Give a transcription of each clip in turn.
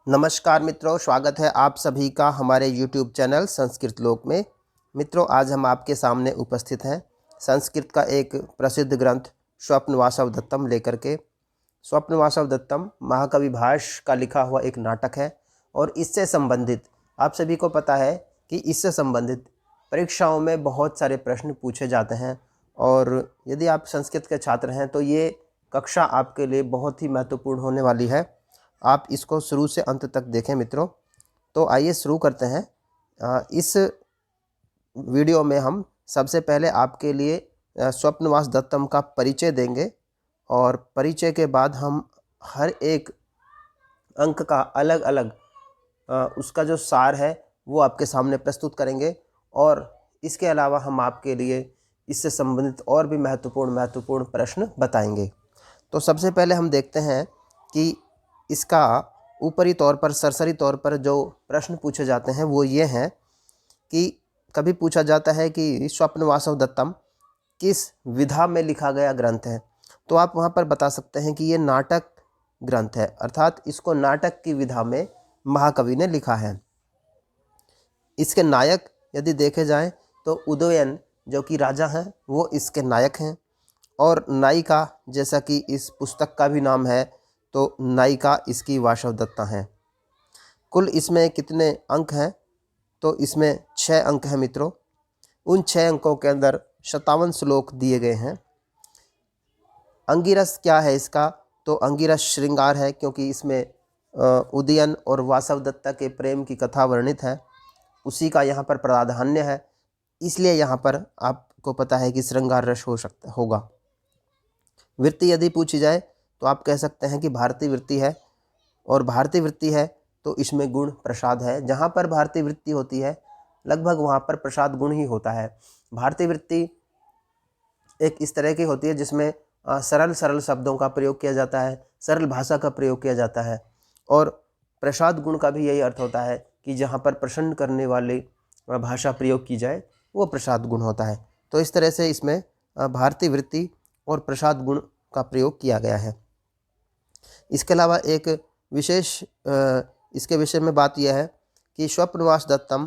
नमस्कार मित्रों, स्वागत है आप सभी का हमारे YouTube चैनल संस्कृत लोक में। मित्रों, आज हम आपके सामने उपस्थित हैं संस्कृत का एक प्रसिद्ध ग्रंथ स्वप्नवासव दत्तम लेकर के। स्वप्नवासव दत्तम महाकवि भास का लिखा हुआ एक नाटक है और इससे संबंधित आप सभी को पता है कि इससे संबंधित परीक्षाओं में बहुत सारे प्रश्न पूछे जाते हैं और यदि आप संस्कृत के छात्र हैं तो ये कक्षा आपके लिए बहुत ही महत्वपूर्ण होने वाली है। आप इसको शुरू से अंत तक देखें मित्रों। तो आइए शुरू करते हैं। इस वीडियो में हम सबसे पहले आपके लिए स्वप्नवास दत्तम का परिचय देंगे और परिचय के बाद हम हर एक अंक का अलग अलग उसका जो सार है वो आपके सामने प्रस्तुत करेंगे और इसके अलावा हम आपके लिए इससे संबंधित और भी महत्वपूर्ण प्रश्न बताएंगे। तो सबसे पहले हम देखते हैं कि इसका ऊपरी तौर पर सरसरी तौर पर जो प्रश्न पूछे जाते हैं वो ये हैं कि कभी पूछा जाता है कि स्वप्नवासव दत्तम किस विधा में लिखा गया ग्रंथ है। तो आप वहाँ पर बता सकते हैं कि ये नाटक ग्रंथ है, अर्थात इसको नाटक की विधा में महाकवि ने लिखा है। इसके नायक यदि देखे जाएं तो उदयन जो कि राजा हैं वो इसके नायक हैं और नायिका, जैसा कि इस पुस्तक का भी नाम है, तो नायिका इसकी वासवदत्ता हैं। कुल इसमें कितने अंक हैं? तो इसमें 6 अंक हैं मित्रों। उन 6 अंकों के अंदर 57 श्लोक दिए गए हैं। अंगिरस क्या है इसका? तो अंगिरस श्रृंगार है, क्योंकि इसमें उदयन और वासवदत्ता के प्रेम की कथा वर्णित है, उसी का यहाँ पर प्राधान्य है, इसलिए यहाँ पर आपको पता है कि श्रृंगार रस होगा। वृत्ति यदि पूछी जाए तो आप कह सकते हैं कि भारतीय वृत्ति है, और भारतीय वृत्ति है तो इसमें गुण प्रसाद है। जहाँ पर भारतीय वृत्ति होती है लगभग वहाँ पर प्रसाद गुण ही होता है। भारतीय वृत्ति एक इस तरह की होती है जिसमें सरल शब्दों का प्रयोग किया जाता है, सरल भाषा का प्रयोग किया जाता है, और प्रसाद गुण का भी यही अर्थ होता है कि जहाँ पर प्रसन्न करने वाली भाषा प्रयोग की जाए वो प्रसाद गुण होता है। तो इस तरह से इसमें भारतीय वृत्ति और प्रसाद गुण का प्रयोग किया गया है। इसके अलावा एक विशेष इसके विषय में बात यह है कि स्वप्नवास दत्तम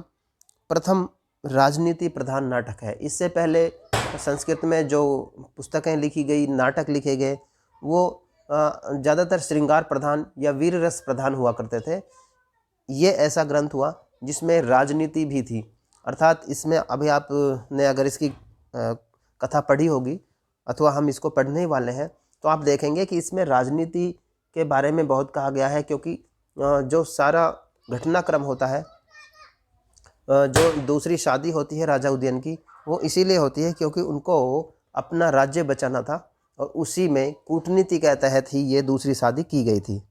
प्रथम राजनीति प्रधान नाटक है। इससे पहले संस्कृत में जो पुस्तकें लिखी गई, नाटक लिखे गए, वो ज़्यादातर श्रृंगार प्रधान या वीर रस प्रधान हुआ करते थे। ये ऐसा ग्रंथ हुआ जिसमें राजनीति भी थी, अर्थात इसमें अभी आपने अगर इसकी कथा पढ़ी होगी अथवा हम इसको पढ़ने ही वाले हैं तो आप देखेंगे कि इसमें राजनीति के बारे में बहुत कहा गया है, क्योंकि जो सारा घटनाक्रम होता है, जो दूसरी शादी होती है राजा उदयन की, वो इसीलिए होती है क्योंकि उनको अपना राज्य बचाना था और उसी में कूटनीति के तहत ही ये दूसरी शादी की गई थी।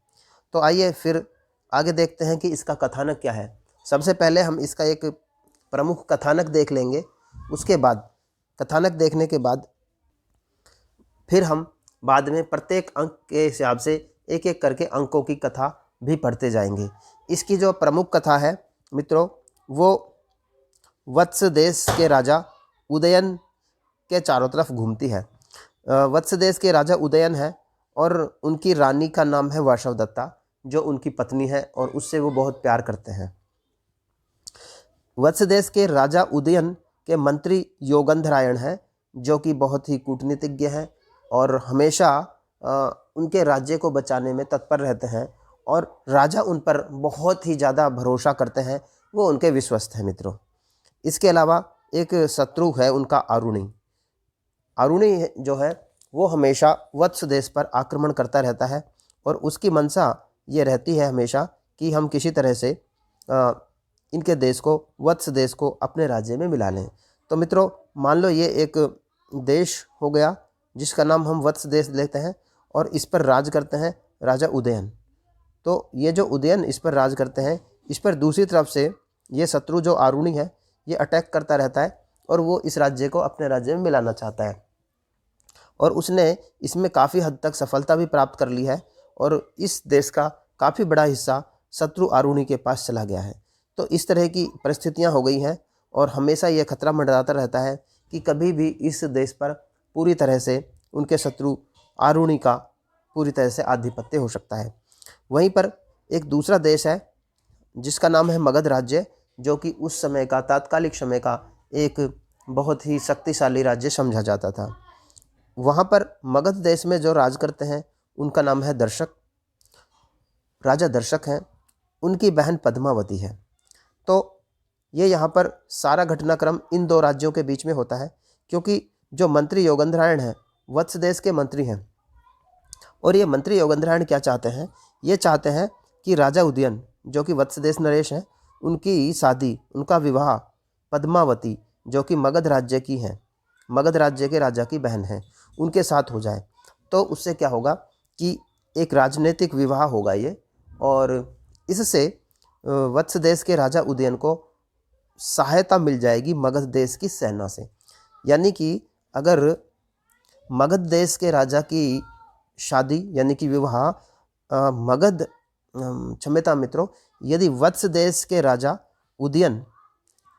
तो आइए फिर आगे देखते हैं कि इसका कथानक क्या है। सबसे पहले हम इसका एक प्रमुख कथानक देख लेंगे, उसके बाद कथानक देखने के बाद फिर हम बाद में प्रत्येक अंक के हिसाब से एक एक करके अंकों की कथा भी पढ़ते जाएंगे। इसकी जो प्रमुख कथा है मित्रों, वो वत्स देश के राजा उदयन के चारों तरफ घूमती है। वत्स देश के राजा उदयन है और उनकी रानी का नाम है वासवदत्ता, जो उनकी पत्नी है और उससे वो बहुत प्यार करते हैं। वत्स देश के राजा उदयन के मंत्री योगंधरायण हैं, जो कि बहुत ही कूटनीतिज्ञ हैं और हमेशा उनके राज्य को बचाने में तत्पर रहते हैं और राजा उन पर बहुत ही ज़्यादा भरोसा करते हैं, वो उनके विश्वस्त हैं मित्रों। इसके अलावा एक शत्रु है उनका आरुणि। आरुणि जो है वो हमेशा वत्स देश पर आक्रमण करता रहता है और उसकी मंशा ये रहती है हमेशा कि हम किसी तरह से इनके देश को, वत्स देश को अपने राज्य में मिला लें। तो मित्रों, मान लो ये एक देश हो गया जिसका नाम हम वत्स देश लेते हैं और इस पर राज करते हैं राजा उदयन। तो ये जो उदयन इस पर राज करते हैं, इस पर दूसरी तरफ से ये शत्रु जो आरुणि है ये अटैक करता रहता है और वो इस राज्य को अपने राज्य में मिलाना चाहता है और उसने इसमें काफ़ी हद तक सफलता भी प्राप्त कर ली है और इस देश का काफ़ी बड़ा हिस्सा शत्रु आरुणि के पास चला गया है। तो इस तरह की परिस्थितियां हो गई हैं और हमेशा ये खतरा मंडराता रहता है कि कभी भी इस देश पर पूरी तरह से उनके शत्रु आरुणि का पूरी तरह से आधिपत्य हो सकता है। वहीं पर एक दूसरा देश है जिसका नाम है मगध राज्य, जो कि उस समय का, तात्कालिक समय का एक बहुत ही शक्तिशाली राज्य समझा जाता था। वहाँ पर मगध देश में जो राज करते हैं उनका नाम है दर्शक, राजा दर्शक हैं। उनकी बहन पद्मावती है। तो ये यहाँ पर सारा घटनाक्रम इन दो राज्यों के बीच में होता है, क्योंकि जो मंत्री योगेंद्रायण हैं वत्स देश के मंत्री हैं। और ये मंत्री योगेंद्रायण क्या चाहते हैं? ये चाहते हैं कि राजा उदयन, जो कि वत्स देश नरेश हैं, उनकी शादी, उनका विवाह पद्मावती, जो कि मगध राज्य की हैं, मगध राज्य के राजा की बहन है, उनके साथ हो जाए। तो उससे क्या होगा कि एक राजनीतिक विवाह होगा ये, और इससे वत्स देश के राजा उदयन को सहायता मिल जाएगी मगध देश की सेना से। यानी कि अगर मगध देश के राजा की शादी यानी कि विवाह क्षम्यता मित्रों, यदि वत्स देश के राजा उदयन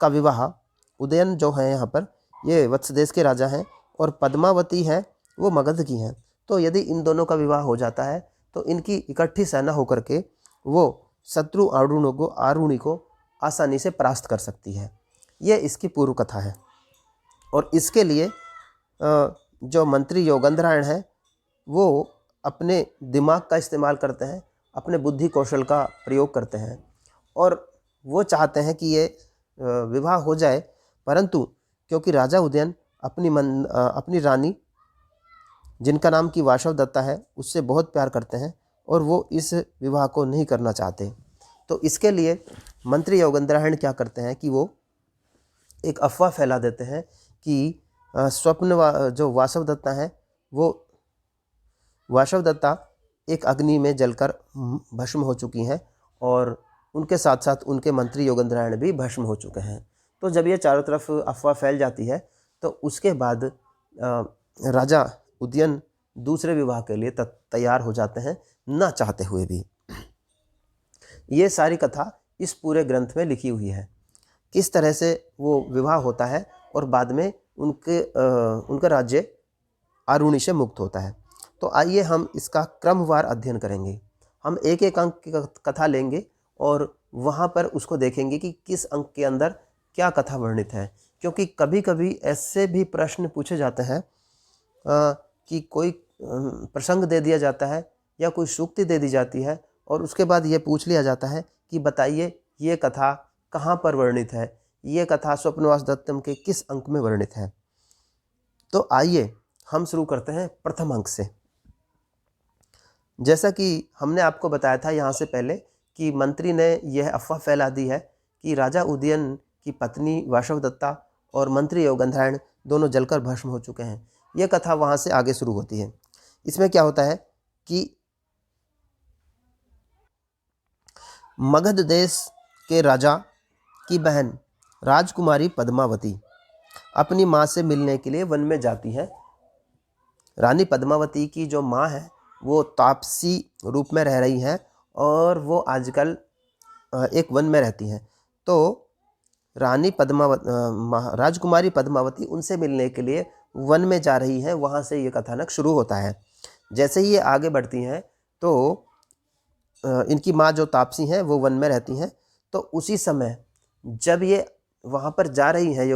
का विवाह, उदयन जो है यहाँ पर ये वत्स देश के राजा हैं और पद्मावती है वो मगध की हैं, तो यदि इन दोनों का विवाह हो जाता है तो इनकी इकट्ठी सेना होकर के वो शत्रु आरुणी को आसानी से परास्त कर सकती है। ये इसकी पूर्व कथा है। और इसके लिए जो मंत्री योगेंद्रायण है वो अपने दिमाग का इस्तेमाल करते हैं, अपने बुद्धि कौशल का प्रयोग करते हैं, और वो चाहते हैं कि ये विवाह हो जाए, परंतु क्योंकि राजा उदयन अपनी रानी, जिनका नाम की वासवदत्ता है, उससे बहुत प्यार करते हैं और वो इस विवाह को नहीं करना चाहते। तो इसके लिए मंत्री योगेंद्रायण क्या करते हैं कि वो एक अफवाह फैला देते हैं कि जो वासवदत्ता है, वो वासवदत्ता एक अग्नि में जलकर भस्म हो चुकी हैं और उनके साथ साथ उनके मंत्री योगेंद्रायण भी भस्म हो चुके हैं। तो जब ये चारों तरफ अफवाह फैल जाती है तो उसके बाद राजा उदयन दूसरे विवाह के लिए तैयार हो जाते हैं, ना चाहते हुए भी। ये सारी कथा इस पूरे ग्रंथ में लिखी हुई है, किस तरह से वो विवाह होता है और बाद में उनका राज्य आरुणी से मुक्त होता है। तो आइए हम इसका क्रमवार अध्ययन करेंगे। हम एक एक अंक की कथा लेंगे और वहाँ पर उसको देखेंगे कि किस अंक के अंदर क्या कथा वर्णित है, क्योंकि कभी कभी ऐसे भी प्रश्न पूछे जाते हैं कि कोई प्रसंग दे दिया जाता है या कोई सूक्ति दे दी जाती है और उसके बाद ये पूछ लिया जाता है कि बताइए ये कथा कहाँ पर वर्णित है, ये कथा स्वप्नवास दत्तम के किस अंक में वर्णित है। तो आइए हम शुरू करते हैं प्रथम अंक से। जैसा कि हमने आपको बताया था यहाँ से पहले कि मंत्री ने यह अफवाह फैला दी है कि राजा उदयन की पत्नी वासवदत्ता और मंत्री योगेंद्रायण दोनों जलकर भस्म हो चुके हैं। यह कथा वहाँ से आगे शुरू होती है। इसमें क्या होता है कि मगध देश के राजा की बहन राजकुमारी पद्मावती अपनी माँ से मिलने के लिए वन में जाती है। रानी पद्मावती की जो माँ है वो तापसी रूप में रह रही हैं और वो आजकल एक वन में रहती हैं। तो राजकुमारी पद्मावती उनसे मिलने के लिए वन में जा रही हैं। वहाँ से ये कथानक शुरू होता है। जैसे ही ये आगे बढ़ती हैं तो इनकी माँ जो तापसी हैं वो वन में रहती हैं। तो उसी समय जब ये वहाँ पर जा रही हैं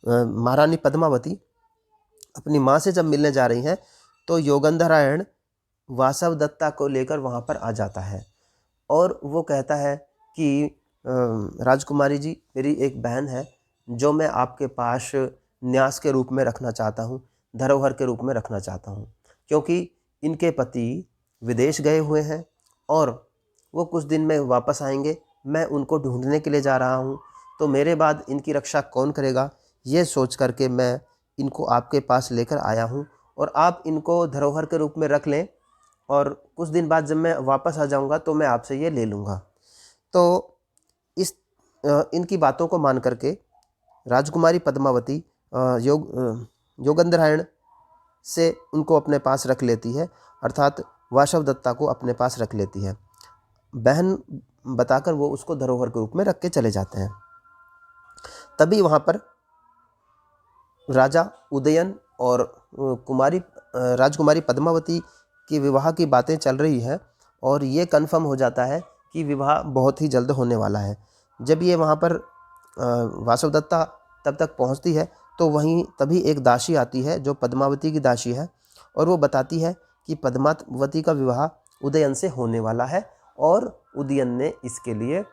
महारानी पद्मावती अपनी माँ से जब मिलने जा रही हैं तो योगेंद्रायण वासवदत्ता को लेकर वहाँ पर आ जाता है और वो कहता है कि राजकुमारी जी, मेरी एक बहन है जो मैं आपके पास न्यास के रूप में रखना चाहता हूँ, धरोहर के रूप में रखना चाहता हूँ, क्योंकि इनके पति विदेश गए हुए हैं और वो कुछ दिन में वापस आएंगे। मैं उनको ढूंढने के लिए जा रहा हूँ, तो मेरे बाद इनकी रक्षा कौन करेगा, ये सोच करके मैं इनको आपके पास लेकर आया हूँ और आप इनको धरोहर के रूप में रख लें और कुछ दिन बाद जब मैं वापस आ जाऊँगा तो मैं आपसे ये ले लूँगा। तो इनकी बातों को मान करके राजकुमारी पद्मावती योगेंद्रायण से उनको अपने पास रख लेती है, अर्थात वासवदत्ता को अपने पास रख लेती है। बहन बताकर वो उसको धरोहर के रूप में रख के चले जाते हैं। तभी वहाँ पर राजा उदयन और राजकुमारी पद्मावती की विवाह की बातें चल रही है और ये कन्फर्म हो जाता है कि विवाह बहुत ही जल्द होने वाला है। जब ये वहाँ पर वासवदत्ता तब तक पहुँचती है तो वहीं तभी एक दासी आती है जो पद्मावती की दासी है, और वो बताती है कि पद्मावती का विवाह उदयन से होने वाला है और उदयन ने इसके लिए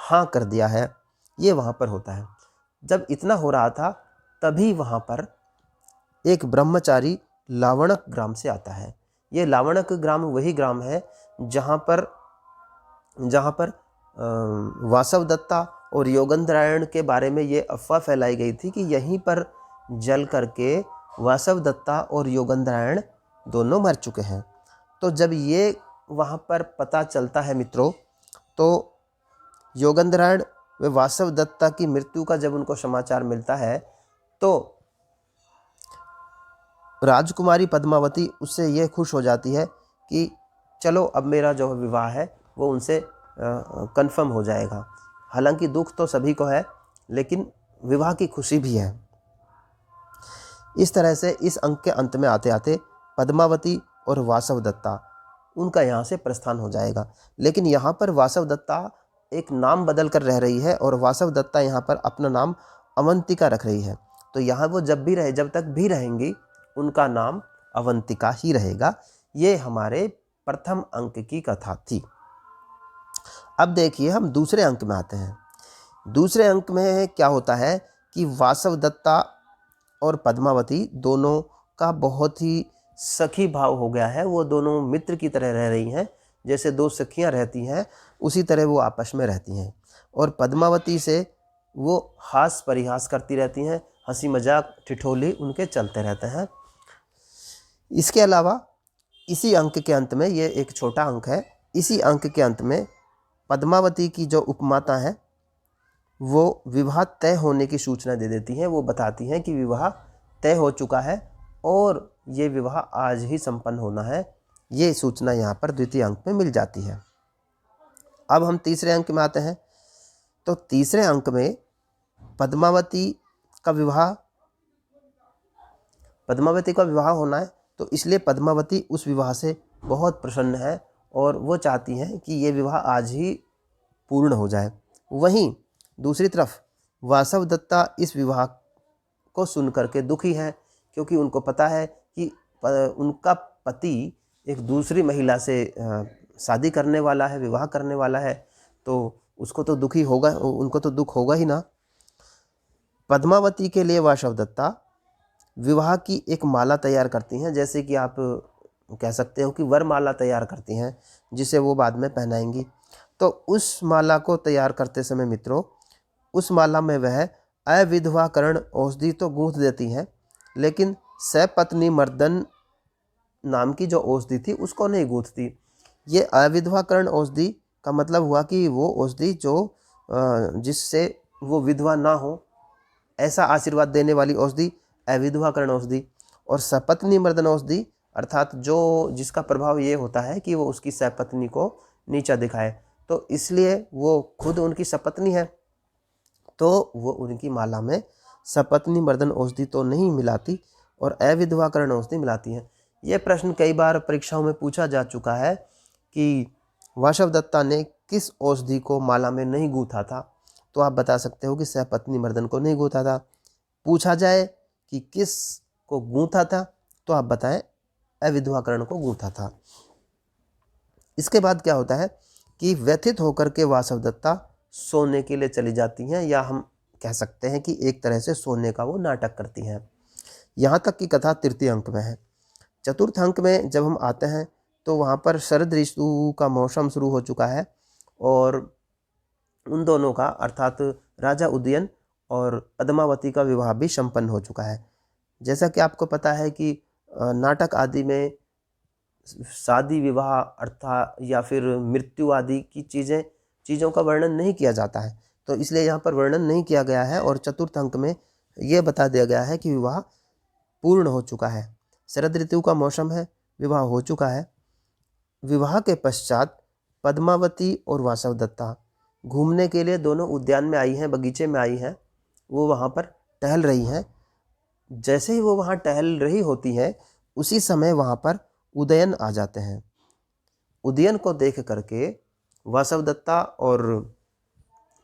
हाँ कर दिया है। ये वहाँ पर होता है। जब इतना हो रहा था तभी वहाँ पर एक ब्रह्मचारी लावणक ग्राम से आता है। ये लावणक ग्राम वही ग्राम है जहाँ पर वासवदत्ता और योगेंद्रायण के बारे में ये अफवाह फैलाई गई थी कि यहीं पर जल करके वासवदत्ता और योगेंद्रायण दोनों मर चुके हैं। तो जब ये वहाँ पर पता चलता है मित्रों, तो योगेंद्रायण व वासवदत्ता की मृत्यु का जब उनको समाचार मिलता है तो राजकुमारी पद्मावती उससे ये खुश हो जाती है कि चलो अब मेरा जो विवाह है वो उनसे कंफर्म हो जाएगा। हालांकि दुख तो सभी को है, लेकिन विवाह की खुशी भी है। इस तरह से इस अंक के अंत में आते आते पद्मावती और वासवदत्ता उनका यहाँ से प्रस्थान हो जाएगा। लेकिन यहाँ पर वासवदत्ता एक नाम बदल कर रह रही है और वासवदत्ता यहाँ पर अपना नाम अवंतिका रख रही है। तो यहाँ वो जब तक भी रहेंगी उनका नाम अवंतिका ही रहेगा। ये हमारे प्रथम अंक की कथा थी। अब देखिए हम दूसरे अंक में आते हैं। दूसरे अंक में क्या होता है कि वासवदत्ता और पद्मावती दोनों का बहुत ही सखी भाव हो गया है। वो दोनों मित्र की तरह रह रही हैं, जैसे दो सखियां रहती हैं उसी तरह वो आपस में रहती हैं। और पद्मावती से वो हास परिहास करती रहती हैं, हंसी मजाक ठिठोली उनके चलते रहते हैं। इसके अलावा इसी अंक के अंत में, ये एक छोटा अंक है, इसी अंक के अंत में पद्मावती की जो उपमाता हैं वो विवाह तय होने की सूचना दे देती हैं। वो बताती हैं कि विवाह तय हो चुका है और ये विवाह आज ही संपन्न होना है। ये सूचना यहाँ पर द्वितीय अंक में मिल जाती है। अब हम तीसरे अंक में आते हैं। तो तीसरे अंक में पद्मावती का विवाह होना है, तो इसलिए पद्मावती उस विवाह से बहुत प्रसन्न है और वो चाहती हैं कि ये विवाह आज ही पूर्ण हो जाए। वहीं दूसरी तरफ वासवदत्ता इस विवाह को सुन करके दुखी है, क्योंकि उनको पता है कि उनका पति एक दूसरी महिला से शादी करने वाला है, विवाह करने वाला है, तो उसको तो दुखी होगा, उनको तो दुख होगा ही ना। पद्मावती के लिए वासवदत्ता विवाह की एक माला तैयार करती हैं, जैसे कि आप कह सकते हो कि वरमाला तैयार करती हैं जिसे वो बाद में पहनाएंगी। तो उस माला को तैयार करते समय मित्रों, उस माला में वह अविधवाकरण औषधि तो गूंथ देती हैं, लेकिन सपत्नी मर्दन नाम की जो औषधि थी उसको नहीं गूंथती। ये अविधवाकरण औषधि का मतलब हुआ कि वो औषधि जो जिससे वो विधवा ना हो, ऐसा आशीर्वाद देने वाली औषधि अविधवाकरण औषधि। और सपत्नी मर्दन औषधि अर्थात जो जिसका प्रभाव ये होता है कि वो उसकी सपत्नी को नीचा दिखाए, तो इसलिए वो खुद उनकी सपत्नी है, तो वो उनकी माला में सपत्नी मर्दन औषधि तो नहीं मिलाती और अविधवाकरण औषधि मिलाती है। ये प्रश्न कई बार परीक्षाओं में पूछा जा चुका है कि वासवदत्ता ने किस औषधि को माला में नहीं गूंथा था। तो आप बता सकते हो कि सपत्नी मर्दन को नहीं गूंथा था। पूछा जाए कि किस को गूंथा था, तो आप बताएं अविधवाकरण को गूंथा था। इसके बाद क्या होता है कि व्यथित होकर के वासवदत्ता सोने के लिए चली जाती हैं, या हम कह सकते हैं कि एक तरह से सोने का वो नाटक करती हैं। यहाँ तक की कथा तृतीय अंक में है। चतुर्थ अंक में जब हम आते हैं तो वहाँ पर शरद ऋतु का मौसम शुरू हो चुका है और उन दोनों का अर्थात राजा उदयन और पद्मावती का विवाह भी संपन्न हो चुका है। जैसा कि आपको पता है कि नाटक आदि में शादी विवाह अर्थात या फिर मृत्यु आदि की चीज़ों का वर्णन नहीं किया जाता है, तो इसलिए यहाँ पर वर्णन नहीं किया गया है और चतुर्थ अंक में ये बता दिया गया है कि विवाह पूर्ण हो चुका है। शरद ऋतु का मौसम है, विवाह हो चुका है। विवाह के पश्चात पद्मावती और वासवदत्ता घूमने के लिए दोनों उद्यान में आई हैं, बगीचे में आई हैं। वो वहाँ पर टहल रही हैं। जैसे ही वो वहाँ टहल रही होती हैं, उसी समय वहाँ पर उदयन आ जाते हैं। उदयन को देख करके वासवदत्ता और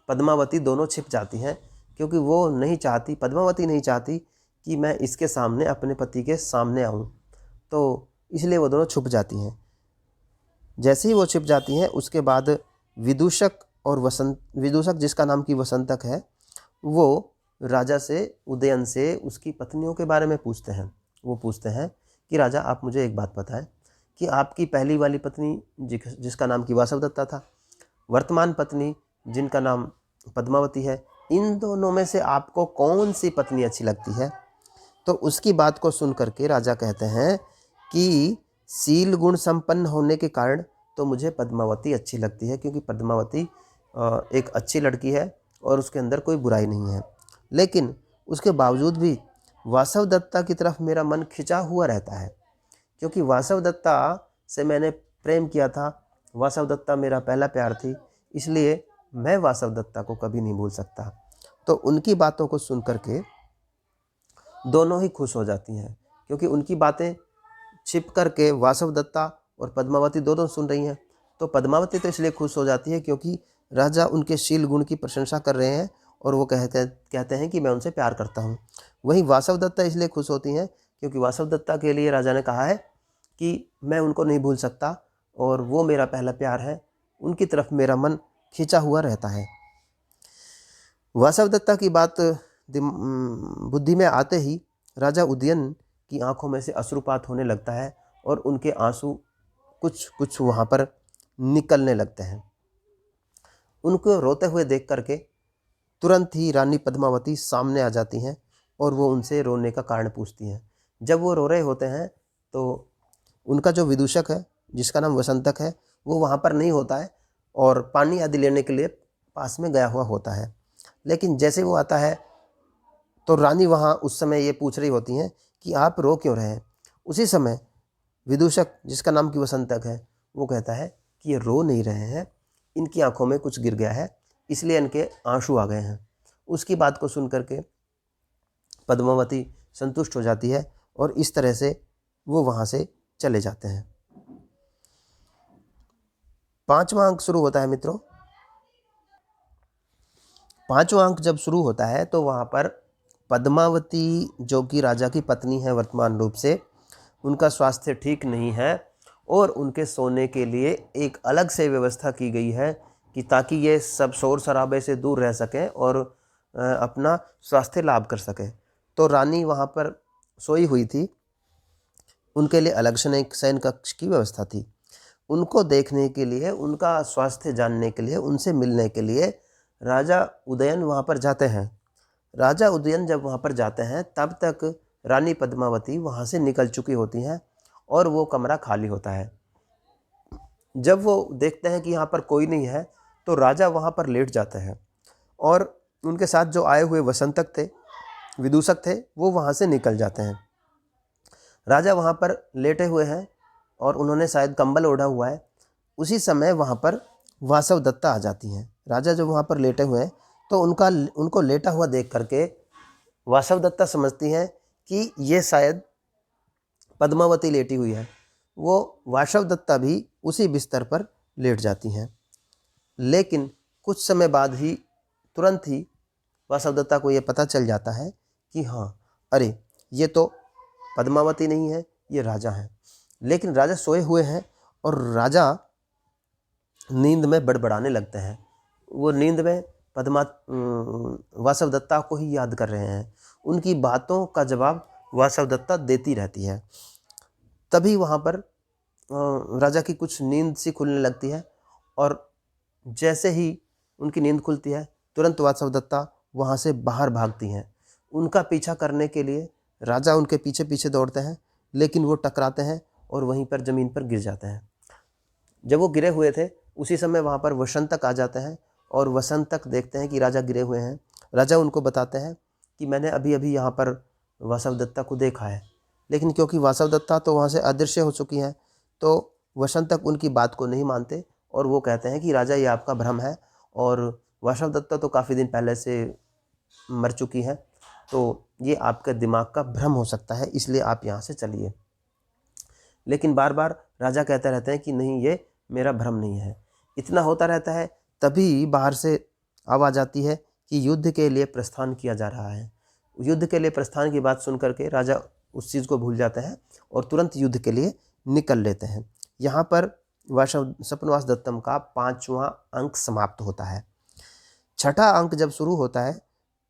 पद्मावती दोनों छिप जाती हैं, क्योंकि वो नहीं चाहती, पद्मावती नहीं चाहती कि मैं इसके सामने, अपने पति के सामने आऊं, तो इसलिए वो दोनों छुप जाती हैं। जैसे ही वो छिप जाती हैं उसके बाद विदूषक और विदूषक जिसका नाम की वसंतक है, वो राजा से, उदयन से उसकी पत्नियों के बारे में पूछते हैं। वो पूछते हैं कि राजा, आप मुझे एक बात बताएं कि आपकी पहली वाली पत्नी जिसका नाम की वासवदत्ता था, वर्तमान पत्नी जिनका नाम पद्मावती है, इन दोनों में से आपको कौन सी पत्नी अच्छी लगती है? तो उसकी बात को सुन करके राजा कहते हैं कि शील गुण संपन्न होने के कारण तो मुझे पद्मावती अच्छी लगती है, क्योंकि पद्मावती एक अच्छी लड़की है और उसके अंदर कोई बुराई नहीं है। लेकिन उसके बावजूद भी वासवदत्ता की तरफ मेरा मन खिंचा हुआ रहता है, क्योंकि वासवदत्ता से मैंने प्रेम किया था, वासवदत्ता मेरा पहला प्यार थी, इसलिए मैं वासवदत्ता को कभी नहीं भूल सकता। तो उनकी बातों को सुन करके दोनों ही खुश हो जाती हैं, क्योंकि उनकी बातें छिप करके वासवदत्ता और पद्मावती दोनों सुन रही हैं। तो पद्मावती तो इसलिए खुश हो जाती है क्योंकि राजा उनके शील गुण की प्रशंसा कर रहे हैं और वो कहते हैं कि मैं उनसे प्यार करता हूँ। वहीं वासवदत्ता इसलिए खुश होती हैं क्योंकि वासवदत्ता के लिए राजा ने कहा है कि मैं उनको नहीं भूल सकता और वो मेरा पहला प्यार है, उनकी तरफ मेरा मन खिंचा हुआ रहता है। वासवदत्ता की बात बुद्धि में आते ही राजा उदयन की आंखों में से अश्रुपात होने लगता है और उनके आंसू कुछ कुछ वहाँ पर निकलने लगते हैं। उनको रोते हुए देख करके तुरंत ही रानी पद्मावती सामने आ जाती हैं और वो उनसे रोने का कारण पूछती हैं। जब वो रो रहे होते हैं तो उनका जो विदूषक है जिसका नाम वसंतक है वो वहाँ पर नहीं होता है और पानी आदि लेने के लिए पास में गया हुआ होता है। लेकिन जैसे वो आता है तो रानी वहाँ उस समय ये पूछ रही होती हैं कि आप रो क्यों रहे हैं। उसी समय विदूषक जिसका नाम की वसंतक है वो कहता है कि ये रो नहीं रहे हैं, इनकी आंखों में कुछ गिर गया है इसलिए इनके आंसू आ गए हैं। उसकी बात को सुन करके पद्मावती संतुष्ट हो जाती है और इस तरह से वो वहाँ से चले जाते हैं। 5वां अंक शुरू होता है मित्रों। 5वां अंक जब शुरू होता है तो वहाँ पर पद्मावती जो कि राजा की पत्नी है वर्तमान रूप से, उनका स्वास्थ्य ठीक नहीं है और उनके सोने के लिए एक अलग से व्यवस्था की गई है कि ताकि ये सब शोर शराबे से दूर रह सकें और अपना स्वास्थ्य लाभ कर सकें। तो रानी वहाँ पर सोई हुई थी, उनके लिए अलग से एक शयन कक्ष की व्यवस्था थी। उनको देखने के लिए, उनका स्वास्थ्य जानने के लिए, उनसे मिलने के लिए राजा उदयन वहाँ पर जाते हैं। राजा उदयन जब वहाँ पर जाते हैं तब तक रानी पद्मावती वहाँ से निकल चुकी होती हैं और वो कमरा खाली होता है। जब वो देखते हैं कि यहाँ पर कोई नहीं है तो राजा वहाँ पर लेट जाते हैं और उनके साथ जो आए हुए वसंतक थे, विदूषक थे, वो वहाँ से निकल जाते हैं। राजा वहाँ पर लेटे हुए हैं और उन्होंने शायद कंबल ओढ़ा हुआ है। उसी समय वहाँ पर वासवदत्ता आ जाती हैं। राजा जब वहाँ पर लेटे हुए हैं तो उनको लेटा हुआ देख करके वासवदत्ता समझती हैं कि ये शायद पद्मावती लेटी हुई है। वो वासवदत्ता भी उसी बिस्तर पर लेट जाती हैं। लेकिन कुछ समय बाद ही, तुरंत ही वासवदत्ता को ये पता चल जाता है कि हाँ, अरे ये तो पद्मावती नहीं है, ये राजा हैं। लेकिन राजा सोए हुए हैं और राजा नींद में बड़बड़ाने लगते हैं। वो नींद में वासवदत्ता को ही याद कर रहे हैं। उनकी बातों का जवाब वासवदत्ता देती रहती है। तभी वहाँ पर राजा की कुछ नींद सी खुलने लगती है और जैसे ही उनकी नींद खुलती है तुरंत वासवदत्ता वहाँ से बाहर भागती हैं। उनका पीछा करने के लिए राजा उनके पीछे पीछे दौड़ते हैं, लेकिन वो टकराते हैं और वहीं पर ज़मीन पर गिर जाते हैं। जब वो गिरे हुए थे उसी समय वहाँ पर वसंतक आ जाते हैं और वसंतक देखते हैं कि राजा गिरे हुए हैं। राजा उनको बताते हैं कि मैंने अभी अभी यहाँ पर वासवदत्ता को देखा है। लेकिन क्योंकि वासवदत्ता तो वहाँ से अदृश्य हो चुकी हैं तो वसंतक उनकी बात को नहीं मानते और वो कहते हैं कि राजा ये आपका भ्रम है और वासवदत्ता तो काफ़ी दिन पहले से मर चुकी है, तो ये आपके दिमाग का भ्रम हो सकता है, इसलिए आप यहाँ से चलिए। लेकिन बार बार राजा कहते रहते हैं कि नहीं, ये मेरा भ्रम नहीं है। इतना होता रहता है, तभी बाहर से आवाज़ आती है कि युद्ध के लिए प्रस्थान किया जा रहा है। युद्ध के लिए प्रस्थान की बात सुन करके राजा उस चीज़ को भूल जाते हैं और तुरंत युद्ध के लिए निकल लेते हैं। यहाँ पर स्वप्नवास दत्तम का 5वां अंक समाप्त होता है। छठा अंक जब शुरू होता है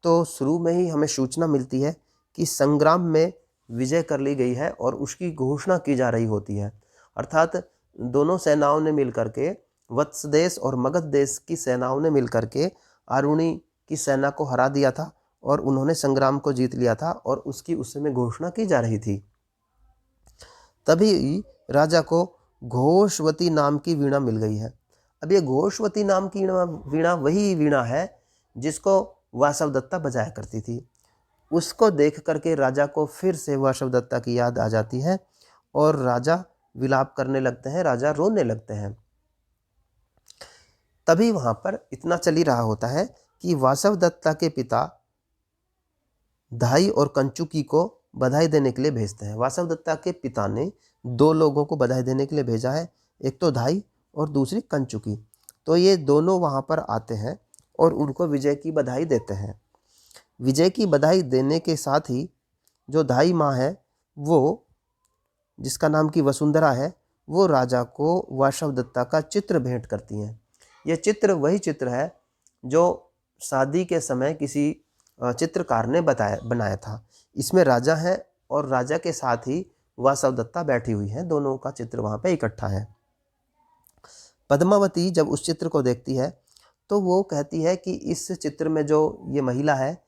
तो शुरू में ही हमें सूचना मिलती है कि संग्राम में विजय कर ली गई है और उसकी घोषणा की जा रही होती है। अर्थात दोनों सेनाओं ने मिलकर के, वत्स देश और मगध देश की सेनाओं ने मिलकर के आरुणी की सेना को हरा दिया था और उन्होंने संग्राम को जीत लिया था और उसकी उस समय घोषणा की जा रही थी। तभी राजा को घोषवती नाम की वीणा मिल गई है। अब ये घोषवती नाम की वीणा वही वीणा है जिसको वासवदत्ता बजाया करती थी। उसको देख करके राजा को फिर से वासवदत्ता की याद आ जाती है और राजा विलाप करने लगते हैं, राजा रोने लगते हैं। तभी वहाँ पर इतना चल ही रहा होता है कि वासवदत्ता के पिता धाई और कंचुकी को बधाई देने के लिए भेजते हैं। वासवदत्ता के पिता ने 2 लोगों को बधाई देने के लिए भेजा है, एक तो धाई और दूसरी कंचुकी। तो ये दोनों वहाँ पर आते हैं और उनको विजय की बधाई देते हैं। विजय की बधाई देने के साथ ही जो धाई माँ है, वो जिसका नाम की वसुंधरा है, वो राजा को वासवदत्ता का चित्र भेंट करती हैं। ये चित्र वही चित्र है जो शादी के समय किसी चित्रकार ने बनाया था। इसमें राजा है और राजा के साथ ही वासवदत्ता बैठी हुई है, दोनों का चित्र वहाँ पे इकट्ठा है। पद्मावती जब उस चित्र को देखती है तो वो कहती है कि इस चित्र में जो ये महिला है,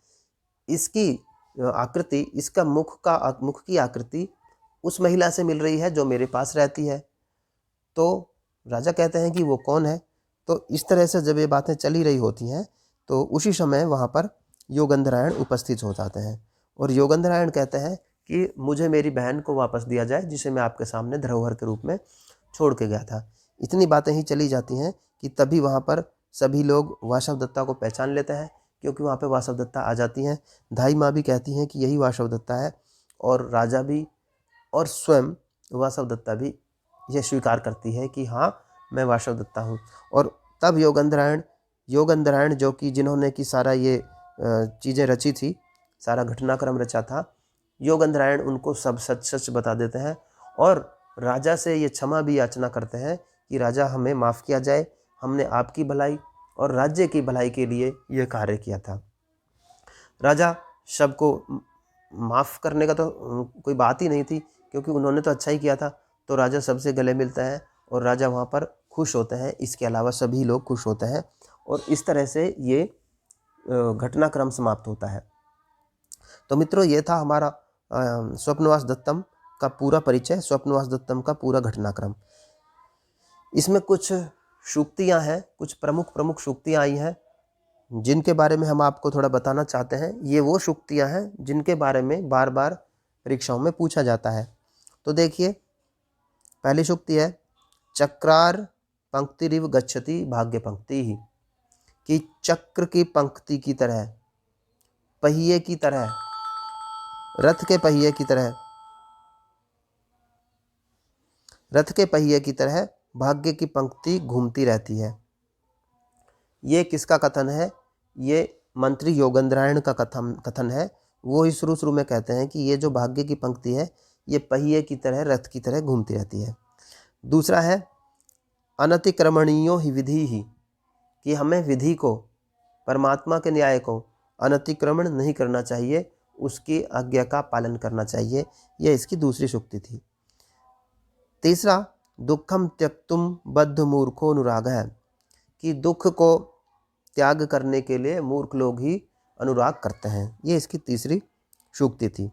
इसकी आकृति, इसका मुख की आकृति उस महिला से मिल रही है जो मेरे पास रहती है। तो राजा कहते हैं कि वो कौन है। तो इस तरह से जब ये बातें चली रही होती हैं तो उसी समय वहाँ पर योगंधरायण उपस्थित हो जाते हैं और योगंधरायण कहते हैं कि मुझे मेरी बहन को वापस दिया जाए, जिसे मैं आपके सामने धरोहर के रूप में छोड़ के गया था। इतनी बातें ही चली जाती हैं कि तभी वहाँ पर सभी लोग वासवदत्ता को पहचान लेते हैं, क्योंकि वहाँ पे वासवदत्ता आ जाती हैं। धाई माँ भी कहती हैं कि यही वासवदत्ता है और राजा भी और स्वयं वासवदत्ता भी यह स्वीकार करती है कि हाँ, मैं वासवदत्ता हूँ। और तब योगंधरायण जो कि जिन्होंने कि सारा ये चीज़ें रची थी, सारा घटनाक्रम रचा था, योगंधरायण उनको सब सच सच बता देते हैं और राजा से ये क्षमा भी याचना करते हैं कि राजा हमें माफ़ किया जाए, हमने आपकी भलाई और राज्य की भलाई के लिए ये कार्य किया था। राजा सबको माफ़ करने का तो कोई बात ही नहीं थी, क्योंकि उन्होंने तो अच्छा ही किया था। तो राजा सबसे गले मिलता है और राजा वहाँ पर खुश होते हैं। इसके अलावा सभी लोग खुश होते हैं और इस तरह से ये घटनाक्रम समाप्त होता है। तो मित्रों, ये था हमारा स्वप्नवास दत्तम का पूरा परिचय, स्वप्नवास दत्तम का पूरा घटनाक्रम। इसमें कुछ सूक्तियाँ हैं, कुछ प्रमुख सूक्तियाँ आई हैं जिनके बारे में हम आपको थोड़ा बताना चाहते हैं। ये वो सूक्तियाँ हैं जिनके बारे में बार बार परीक्षाओं में पूछा जाता है। तो देखिए, पहली सूक्ति है, चक्रार पंक्तिरिव गच्छति भाग्य पंक्ति ही, कि चक्र की पंक्ति की तरह, पहिए की तरह, रथ के पहिए की तरह भाग्य की पंक्ति घूमती रहती है। ये किसका कथन है? ये मंत्री योगंधरायण का कथन है। वो ही शुरू में कहते हैं कि ये जो भाग्य की पंक्ति है, ये पहिए की तरह, रथ की तरह घूमती रहती है। दूसरा है, अनतिक्रमणीयो ही विधि ही, कि हमें विधि को, परमात्मा के न्याय को अनतिक्रमण नहीं करना चाहिए, उसकी आज्ञा का पालन करना चाहिए। यह इसकी दूसरी सूक्ति थी। तीसरा, दुखम त्यक्तुम बद्ध मूर्खो अनुराग है, कि दुख को त्याग करने के लिए मूर्ख लोग ही अनुराग करते हैं। ये इसकी तीसरी सूक्ति थी।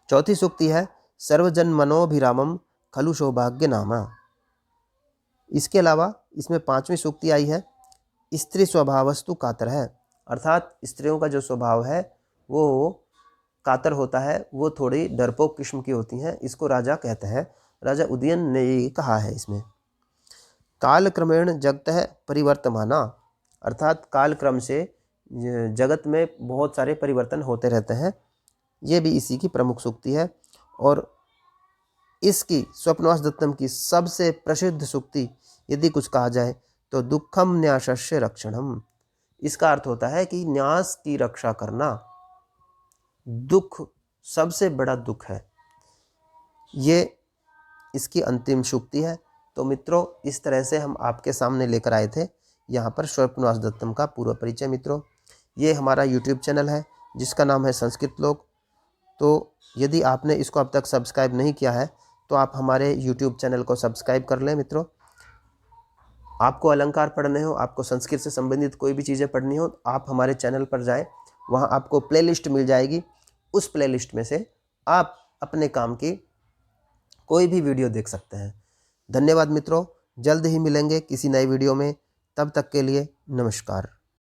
चौथी सूक्ति है, सर्वजन मनोभिरामम खलु सौभाग्य नामा। इसके अलावा इसमें 5वीं सूक्ति आई है, स्त्री स्वभावस्तु कातर है, अर्थात स्त्रियों का जो स्वभाव है वो कातर होता है, वो थोड़ी डरपोक किस्म की होती हैं। इसको राजा कहते हैं, राजा उदयन ने ये कहा है इसमें। काल क्रमेण जगतः परिवर्तमाना, अर्थात काल क्रम से जगत में बहुत सारे परिवर्तन होते रहते हैं। ये भी इसी की प्रमुख सूक्ति है। और इसकी स्वप्नवास दत्तम की सबसे प्रसिद्ध सूक्ति यदि कुछ कहा जाए तो दुखम न्यासस्य रक्षणम। इसका अर्थ होता है कि न्यास की रक्षा करना दुख, सबसे बड़ा दुख है। ये इसकी अंतिम सूक्ति है। तो मित्रों, इस तरह से हम आपके सामने लेकर आए थे यहाँ पर स्वप्नवास दत्तम का पूर्व परिचय। मित्रों, ये हमारा YouTube चैनल है जिसका नाम है संस्कृत लोक। तो यदि आपने इसको अब तक सब्सक्राइब नहीं किया है तो आप हमारे YouTube चैनल को सब्सक्राइब कर लें। मित्रों, आपको अलंकार पढ़ने हो, आपको संस्कृत से संबंधित कोई भी चीज़ें पढ़नी हो, आप हमारे चैनल पर जाएं, वहाँ आपको प्लेलिस्ट मिल जाएगी। उस प्लेलिस्ट में से आप अपने काम की कोई भी वीडियो देख सकते हैं। धन्यवाद मित्रों, जल्द ही मिलेंगे किसी नए वीडियो में। तब तक के लिए नमस्कार।